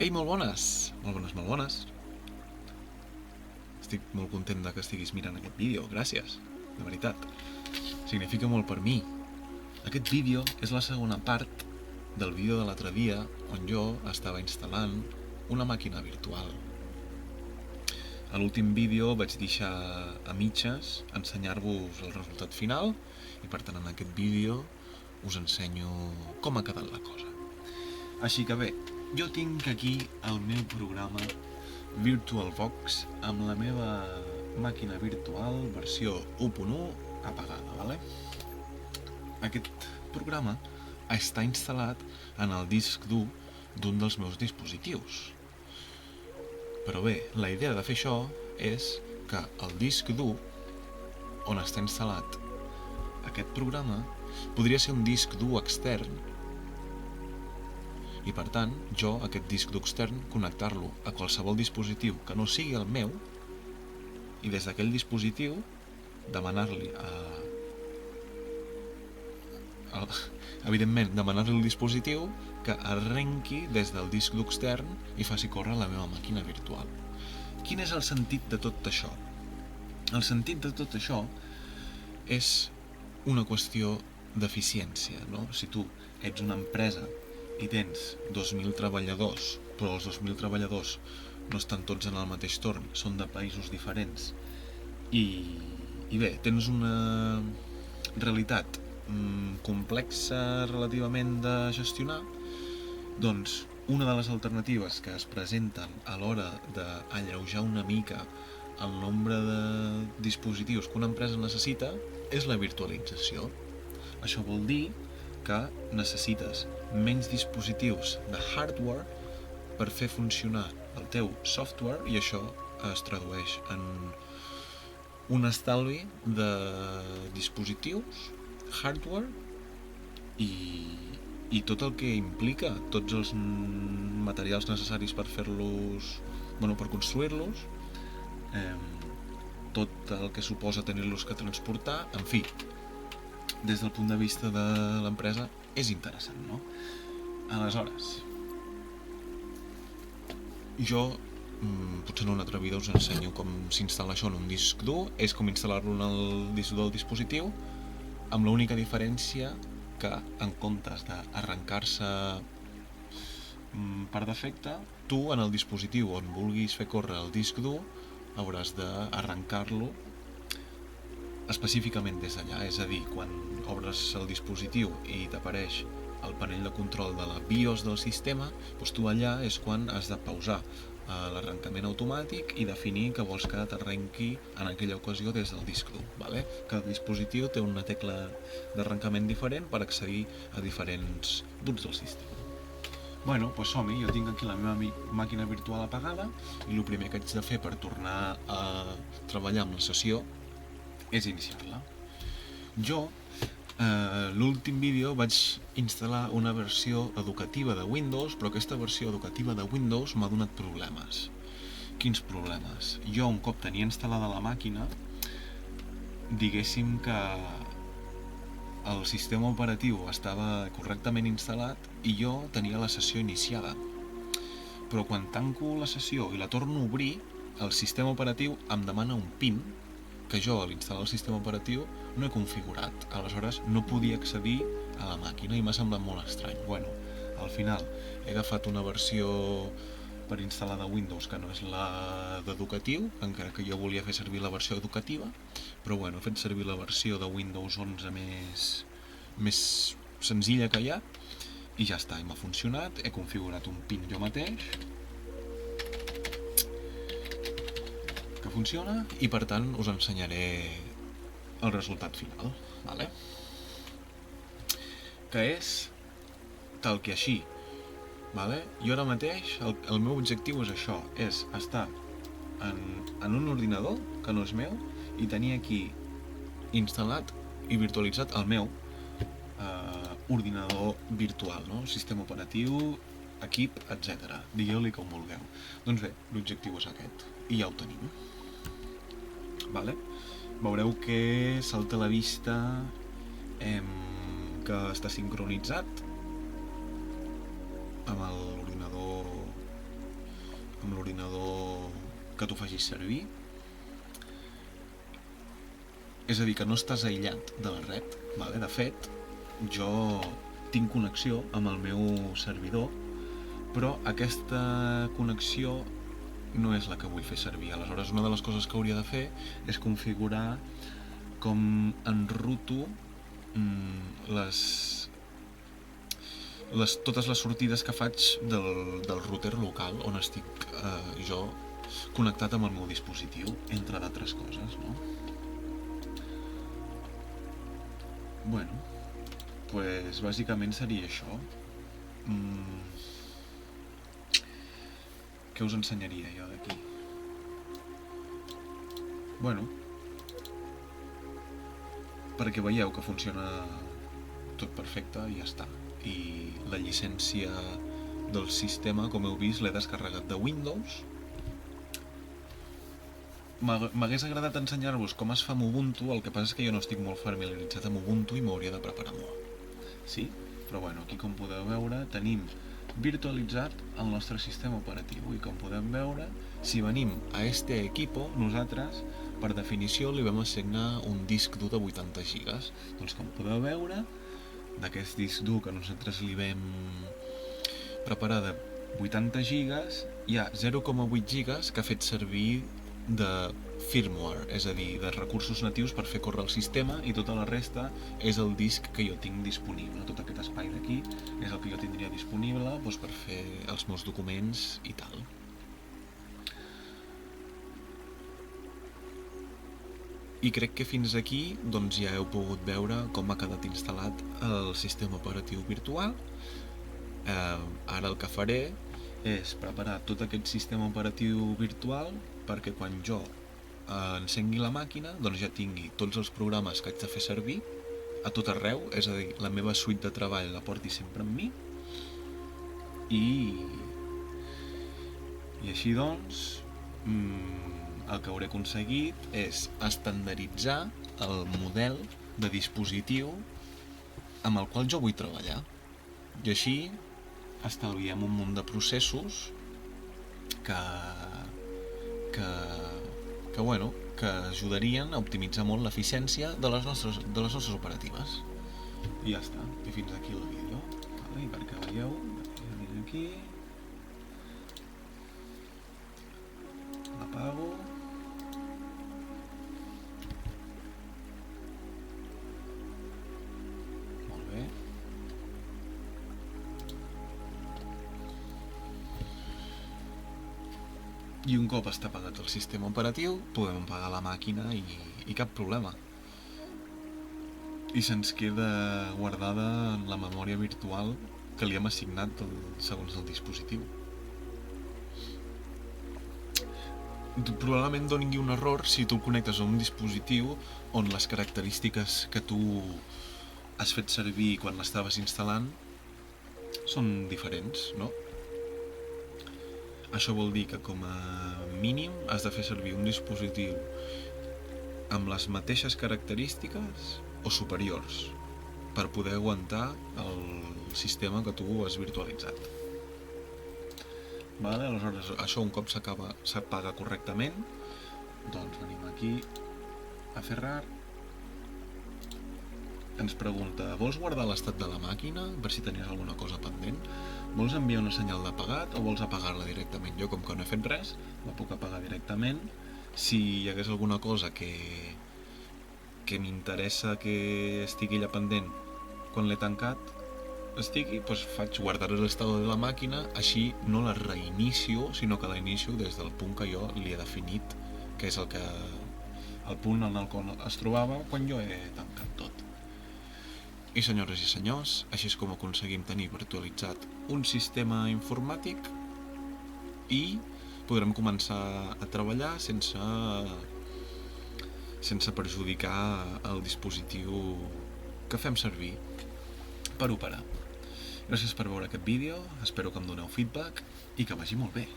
Ei, molt bones! Molt bones, molt bones. Estic molt content que estiguis mirant aquest vídeo, gràcies, de veritat. Significa molt per mi. Aquest vídeo és la segona part del vídeo de l'altre dia on jo estava instal·lant una màquina virtual. A l'últim vídeo vaig deixar a mitges ensenyar-vos el resultat final i per tant en aquest vídeo us ensenyo com ha quedat la cosa. Així que bé, jo tinc aquí el meu programa VirtualVox amb la meva màquina virtual versió 1.1 apagada, ¿vale? Aquest programa està instal·lat en el disc dur d'un dels meus dispositius. Però bé, la idea de fer això és que el disc dur on està instal·lat aquest programa podria ser un disc dur extern i per tant, jo, aquest disc dur extern, connectar-lo a qualsevol dispositiu que no sigui el meu i des d'aquell dispositiu demanar-li evidentment, demanar-li al dispositiu que arrenqui des del disc dur extern i faci córrer la meva màquina virtual. Quin és el sentit de tot això? El sentit de tot això és una qüestió d'eficiència, no? Si tu ets una empresa i tens 2.000 treballadors, però els 2.000 treballadors no estan tots en el mateix torn, són de països diferents, i bé, tens una realitat complexa relativament de gestionar, doncs una de les alternatives que es presenten a l'hora d'alleujar una mica el nombre de dispositius que una empresa necessita és la virtualització. Això vol dir que necessites menys dispositius de hardware per fer funcionar el teu software i això es tradueix en un estalvi de dispositius, hardware i tot el que implica, tots els materials necessaris per fer-los, per construir-los, tot el que suposa tenir-los que transportar, en fi, des del punt de vista de l'empresa és interessant, no? Aleshores, jo potser en un altre vídeo us ensenyo com s'instal·la això en un disc dur, és com instal·lar-lo en el disc dur del dispositiu, amb l'única diferència que en comptes d'arrencar-se per defecte, tu en el dispositiu on vulguis fer córrer el disc dur hauràs d'arrencar-lo específicament des d'allà, és a dir, quan obres el dispositiu i t'apareix el panell de control de la BIOS del sistema, doncs tu allà és quan has de pausar l'arrencament automàtic i definir que vols que t'arrenqui en aquella ocasió des del disc dur, ¿vale? Cada dispositiu té una tecla d'arrencament diferent per accedir a diferents punts del sistema. Bueno, doncs som-hi, jo tinc aquí la meva màquina virtual apagada i el primer que haig de fer per tornar a treballar amb la sessió és iniciar-la. Jo, l'últim vídeo vaig instal·lar una versió educativa de Windows, però aquesta versió educativa de Windows m'ha donat problemes. Quins problemes? Jo, un cop tenia instal·lada la màquina, diguéssim que el sistema operatiu estava correctament instal·lat i jo tenia la sessió iniciada. Però quan tanco la sessió i la torno a obrir, el sistema operatiu em demana un PIN que jo, a l'instal·lar el sistema operatiu, no he configurat. Aleshores, no podia accedir a la màquina i m'ha semblat molt estrany. Bueno, al final he agafat una versió per instal·lar de Windows que no és la d'educatiu, encara que jo volia fer servir la versió educativa, però bueno, he fet servir la versió de Windows 11 més senzilla que hi ha i ja està, i m'ha funcionat, he configurat un PIN jo mateix que funciona i per tant us ensenyaré el resultat final, ¿vale? Que és tal que així, ¿vale? Jo ara mateix el meu objectiu és això, és estar en un ordinador que no és meu i tenir aquí instal·lat i virtualitzat el meu ordinador virtual, no? Sistema operatiu, equip, etc. Digueu-li com vulgueu. Doncs bé, l'objectiu és aquest i ja ho tenim. Vale? Veureu que salta a la vista que està sincronitzat amb l'ordinador que tu facis servir. És a dir, que no estàs aïllat de la red, vale? De fet, jo tinc connexió amb el meu servidor, però aquesta connexió no és la que vull fer servir. Aleshores, una de les coses que hauria de fer és configurar com enruto totes les sortides que faig del router local on estic jo connectat amb el meu dispositiu, entre d'altres coses, no? Bueno, pues bàsicament seria això. Què us ensenyaria jo d'aquí? Bueno, perquè veieu que funciona tot perfecte i ja està. I la llicència del sistema, com heu vist, l'he descarregat de Windows. M'hagués agradat ensenyar-vos com es fa amb Ubuntu, el que passa és que jo no estic molt familiaritzat amb Ubuntu i m'hauria de preparar molt. Sí? Però bueno, aquí com podeu veure tenim virtualitzat el nostre sistema operatiu i com podem veure, si venim a este equipo, nosaltres per definició li vam assignar un disc dur de 80 gigas. Doncs com podeu veure, d'aquest disc dur que nosaltres li vam preparar de 80 gigas, hi ha 0,8 gigas que ha fet servir de firmware, és a dir, de recursos natius per fer córrer el sistema, i tota la resta és el disc que jo tinc disponible. Tot aquest espai d'aquí és el que jo tindria disponible per fer els meus documents i tal. I crec que fins aquí doncs, ja heu pogut veure com ha quedat instal·lat el sistema operatiu virtual. Ara el que faré és preparar tot aquest sistema operatiu virtual perquè quan jo encengui la màquina doncs ja tingui tots els programes que haig de fer servir a tot arreu, és a dir, la meva suite de treball la porti sempre amb mi i així doncs el que hauré aconseguit és estandarditzar el model de dispositiu amb el qual jo vull treballar, i així estalviem un munt de processos que ajudarien a optimitzar molt l'eficiència de les nostres operatives. I ja està, i fins aquí el vídeo. I perquè veieu, aquí l'apago. Molt bé. I un cop està apagat el sistema operatiu, podem apagar la màquina i cap problema. I se'ns queda guardada en la memòria virtual que li hem assignat segons el dispositiu. Probablement doni un error si tu connectes a un dispositiu on les característiques que tu has fet servir quan l'estaves instal·lant són diferents, no? Això vol dir que com a mínim has de fer servir un dispositiu amb les mateixes característiques o superiors per poder aguantar el sistema que tu has virtualitzat. Aleshores, això un cop s'apaga correctament, doncs venim aquí a Ferrar. Ens pregunta, vols guardar l'estat de la màquina per si tenies alguna cosa pendent? Vols enviar una senyal d'apagat o vols apagar-la directament? Jo, com que no he fet res, la puc apagar directament. Si hi hagués alguna cosa que m'interessa que estigui allà pendent quan l'he tancat, doncs faig guardar l'estat de la màquina, així no la reinicio, sinó que la inicio des del punt que jo li he definit, que és el punt en el qual es trobava quan jo he tancat tot. I senyores i senyors, així és com aconseguim tenir virtualitzat un sistema informàtic i podrem començar a treballar sense perjudicar el dispositiu que fem servir per operar. Gràcies per veure aquest vídeo, espero que em doneu feedback i que vagi molt bé.